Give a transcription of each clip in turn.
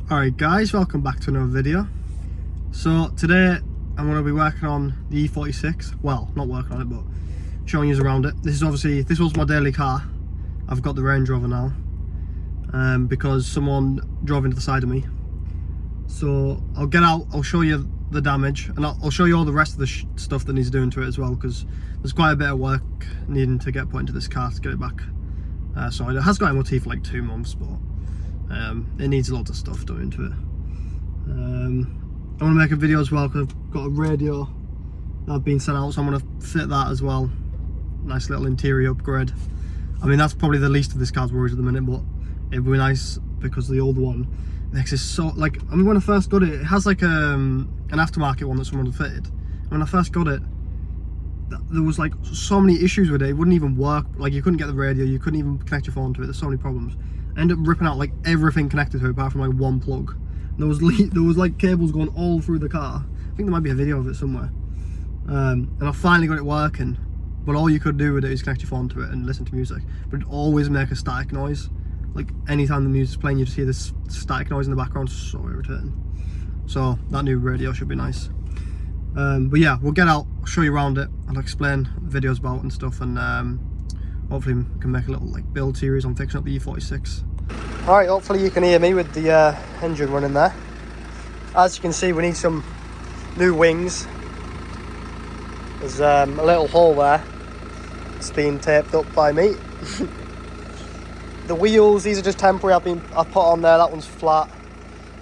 Alright guys, welcome back to another video. So today I'm going to be working on the E46. Well, not working on it, but showing you around it. This was my daily car. I've got the Range Rover now because someone drove into the side of me. So I'll get out, I'll show you the damage, and I'll show you all the rest of the stuff that needs doing to it as well, because there's quite a bit of work needing to get put into this car to get it back. So it has got MOT for like 2 months, but it needs lots of stuff doing to it. I want to make a video as well because I've got a radio that I've been sent out, so I'm going to fit that as well. Nice little interior upgrade. I mean, that's probably the least of this car's worries at the minute, but it would be nice because the old one makes it so, like, I mean, when I first got it, it has like an aftermarket one that someone had fitted. When I first got it, there was like so many issues with it. It wouldn't even work. Like, you couldn't get the radio, you couldn't even connect your phone to it. There's so many problems. I ended up ripping out like everything connected to it apart from like one plug. There was like cables going all through the car. I think there might be a video of it somewhere. And I finally got it working, but all you could do with it is connect your phone to it and listen to music. But it always make a static noise. Like, anytime the music's playing, you just hear this static noise in the background. It's so irritating. So that new radio should be nice. But yeah, we'll get out, I'll show you around it, I'll explain videos about it and stuff, and hopefully we can make a little like build series on fixing up the E46. Alright, hopefully you can hear me with the engine running there. As you can see, we need some new wings. There's a little hole there. It's been taped up by me. The wheels, these are just temporary. I've put on there, that one's flat.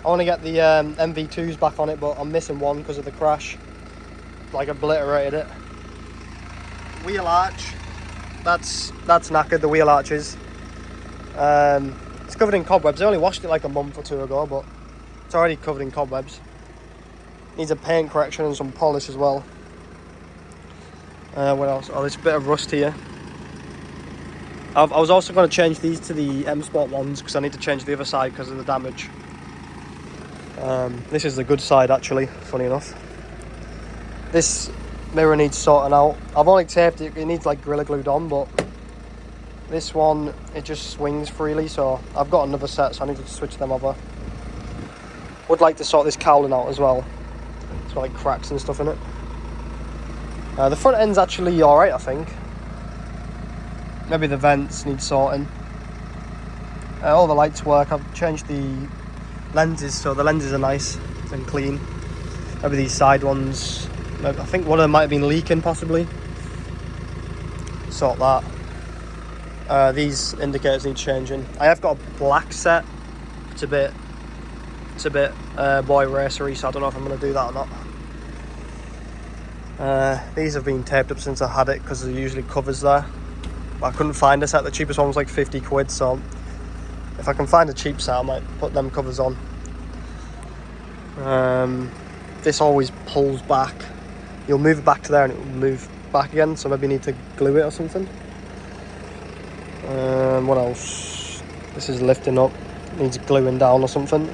I want to get the MV2s back on it, but I'm missing one because of the crash. Like, obliterated it. Wheel arch, that's knackered, the wheel arches. It's covered in cobwebs. I only washed it like a month or two ago, but it's already covered in cobwebs. Needs a paint correction and some polish as well. What else? Oh, there's a bit of rust here. I was also going to change these to the M Sport ones because I need to change the other side because of the damage. This is the good side actually, funny enough. This mirror needs sorting out. I've only taped it, it needs like Gorilla Glued on, but this one, it just swings freely, so I've got another set, so I need to switch them over. Would like to sort this cowling out as well. It's got like cracks and stuff in it. The front end's actually alright, I think. Maybe the vents need sorting. All the lights work. I've changed the lenses, so the lenses are nice and clean. Maybe these side ones, I think one of them might have been leaking possibly. Sort that. These indicators need changing. I have got a black set. It's a bit boy racery, so I don't know if I'm going to do that or not. These have been taped up since I had it because there usually covers there. But I couldn't find a set. The cheapest one was like 50 quid, so if I can find a cheap set I might put them covers on. This always pulls back. You'll move it back to there and it will move back again, so maybe you need to glue it or something. What else? This is lifting up, needs gluing down or something.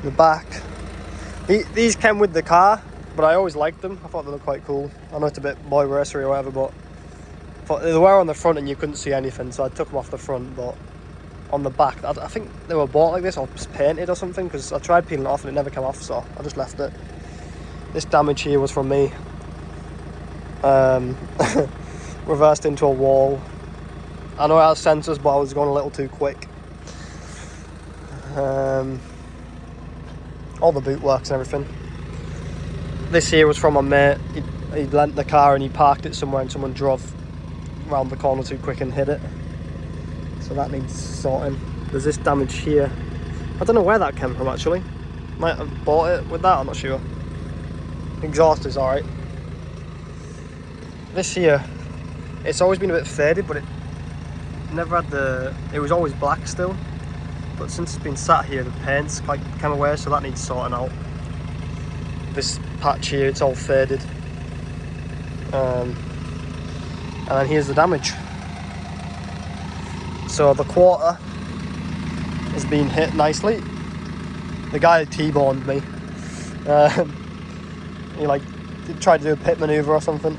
The back, these came with the car, but I always liked them. I thought they looked quite cool. I know it's a bit boy racery or whatever, but I thought they were on the front and you couldn't see anything, so I took them off the front. But on the back, I think they were bought like this or painted or something, because I tried peeling it off and it never came off, so I just left it. This damage here was from me. Reversed into a wall. I know it has sensors, but I was going a little too quick. All the boot works and everything. This here was from my mate. He lent the car and he parked it somewhere and someone drove around the corner too quick and hit it. So that needs sorting. There's this damage here. I don't know where that came from actually. Might have bought it with that, I'm not sure. Exhaust is alright. This here, it's always been a bit faded, but it never had it was always black still. But since it's been sat here, the paint's quite came away, so that needs sorting out. This patch here, it's all faded. And then here's the damage. So the quarter has been hit nicely. The guy T-boned me. He like tried to do a pit maneuver or something.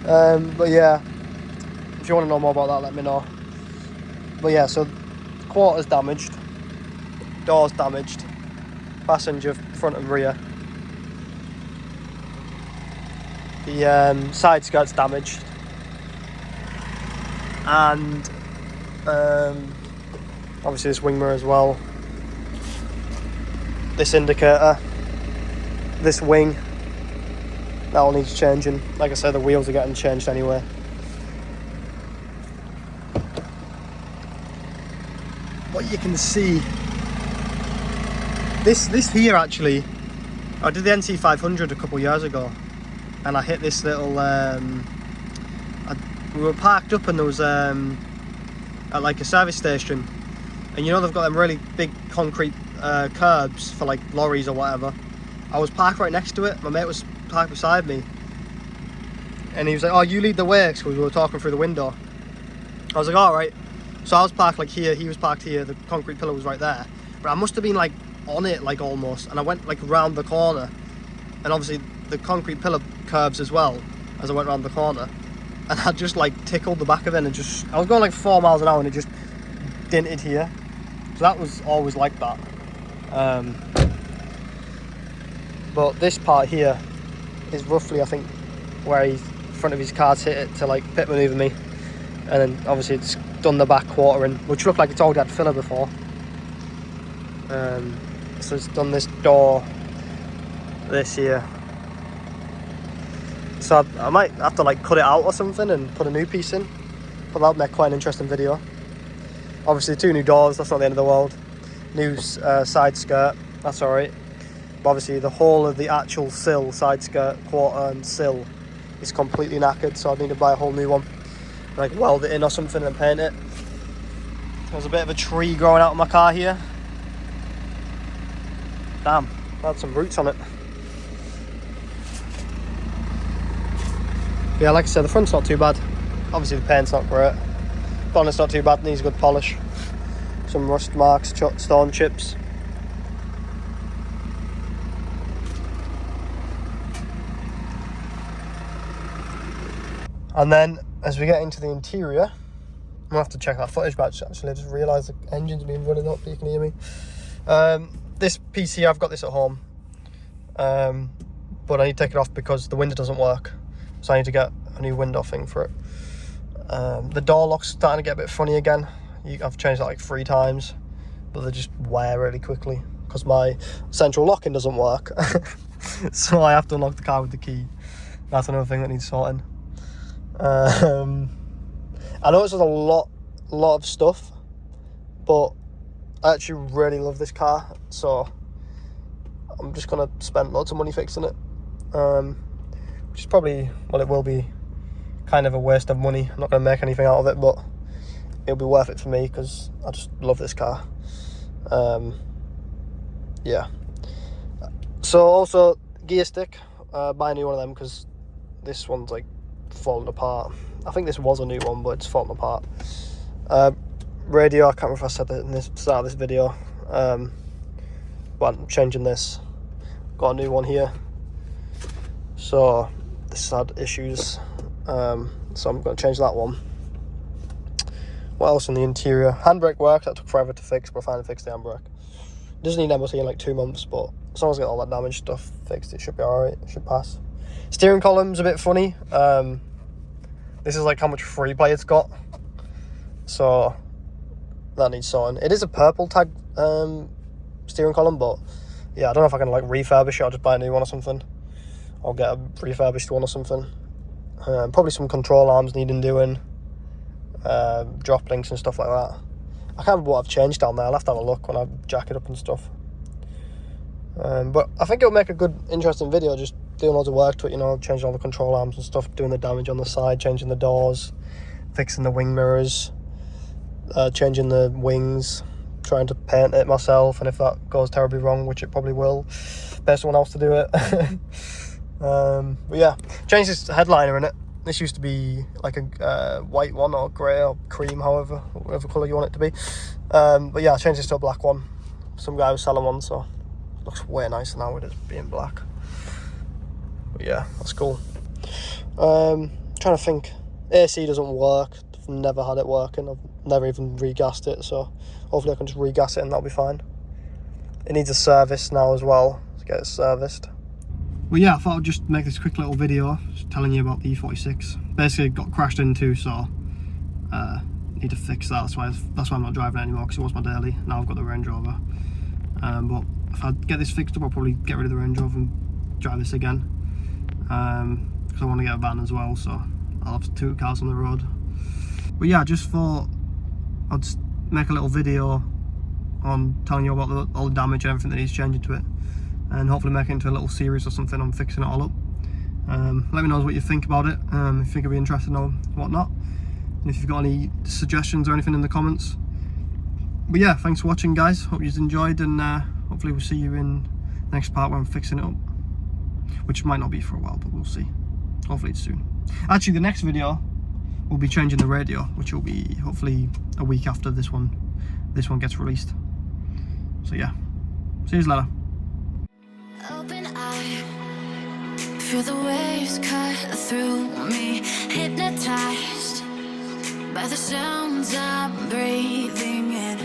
But yeah, if you want to know more about that, let me know. But yeah, so quarters damaged, doors damaged, passenger front and rear. The side skirt's damaged, and obviously this wing mirror as well. This indicator, this wing, that all needs changing. Like I said, the wheels are getting changed anyway. What you can see, this here actually, I did the NC500 a couple years ago, and I hit this little, we were parked up and there was at like a service station, and you know they've got them really big concrete curbs for like lorries or whatever. I was parked right next to it, my mate was parked beside me, and he was like, oh, you lead the way, because we were talking through the window. I was like, alright. So I was parked like here, he was parked here, the concrete pillar was right there. But I must have been like on it, like almost, and I went like round the corner, and obviously the concrete pillar curbs as well as I went round the corner, and I just like tickled the back of it, and just, I was going like 4 miles an hour and it just dented here. So that was always like that. But this part here is roughly, I think, where he front of his car's hit it to like pit manoeuvre me, and then obviously it's done the back quartering, which looked like it's already had filler before. So it's done this door, this here. So I might have to like cut it out or something and put a new piece in, but that'll make quite an interesting video. Obviously 2 new doors, that's not the end of the world. New side skirt, that's alright. But obviously the whole of the actual sill, side skirt, quarter and sill is completely knackered, so I need to buy a whole new one. Like weld it in or something and paint it. There's a bit of a tree growing out of my car here. Damn, had some roots on it. But yeah, like I said, the front's not too bad. Obviously the paint's not great. Bonnet's not too bad, needs good polish. Some rust marks, stone chips. And then as we get into the interior, I'm gonna have to check that footage back actually. I just realised the engine's been running up, you can hear me. This piece here, I've got this at home, but I need to take it off because the window doesn't work, so I need to get a new window thing for it. The door lock's starting to get a bit funny again. I've changed that like 3 times, but they just wear really quickly because my central locking doesn't work. So I have to unlock the car with the key. That's another thing that needs sorting. I know it's just a lot of stuff, but I actually really love this car, so I'm just gonna spend lots of money fixing it, which is probably, well, it will be kind of a waste of money. I'm not gonna make anything out of it, but it'll be worth it for me because I just love this car. Yeah. So also gear stick, buy a new one of them because this one's like falling apart. I think this was a new one, but it's falling apart. Radio, I can't remember if I said that in the start of this video, but I'm changing this. Got a new one here, so this had issues, so I'm going to change that one. What else in the interior? Handbrake works, that took forever to fix, but I finally fixed the handbrake. It doesn't need MOT in like 2 months, but as long as I get all that damaged stuff fixed, it should be alright, it should pass. Steering column's a bit funny. This is like how much free play it's got, so that needs sorting. It is a purple tag steering column, but yeah, I don't know if I can like refurbish it or just buy a new one or something. I'll get a refurbished one or something. Probably some control arms needing doing, drop links and stuff like that. I can't remember what I've changed down there. I'll have to have a look when I jack it up and stuff. But I think it'll make a good, interesting video, just doing loads of work to it, you know, changing all the control arms and stuff, doing the damage on the side, changing the doors, fixing the wing mirrors, changing the wings, trying to paint it myself, and if that goes terribly wrong, which it probably will, pay someone else to do it. But yeah, changed this headliner in it. This used to be like a white one or grey or cream, whatever colour you want it to be. But yeah, I changed this to a black one. Some guy was selling one, so it looks way nicer now with it being black. But yeah, that's cool. Trying to think. AC doesn't work. I've never had it working. I've never even regassed it, so hopefully I can just regas it and that'll be fine. It needs a service now as well, to get it serviced. But yeah, I thought I'd just make this quick little video just telling you about the E46. Basically got crashed into, so need to fix that. That's why I'm not driving it anymore, because it was my daily. Now I've got the Range Rover. But if I get this fixed up, I'll probably get rid of the Range Rover and drive this again. Because I want to get a van as well, so I'll have 2 cars on the road. But yeah, just thought I'd just make a little video on telling you about all the damage and everything that needs changing to it, and hopefully make it into a little series or something on fixing it all up. Let me know what you think about it, if you think I'd be interested or whatnot, and if you've got any suggestions or anything in the comments. But yeah, thanks for watching, guys. Hope you enjoyed, and hopefully we'll see you in the next part where I'm fixing it up, which might not be for a while, but we'll see. Hopefully it's soon. Actually, the next video will be changing the radio, which will be hopefully a week after this one gets released. So yeah, see you later. Open eye, feel the waves cut through me, hypnotized by the sounds I'm breathing in.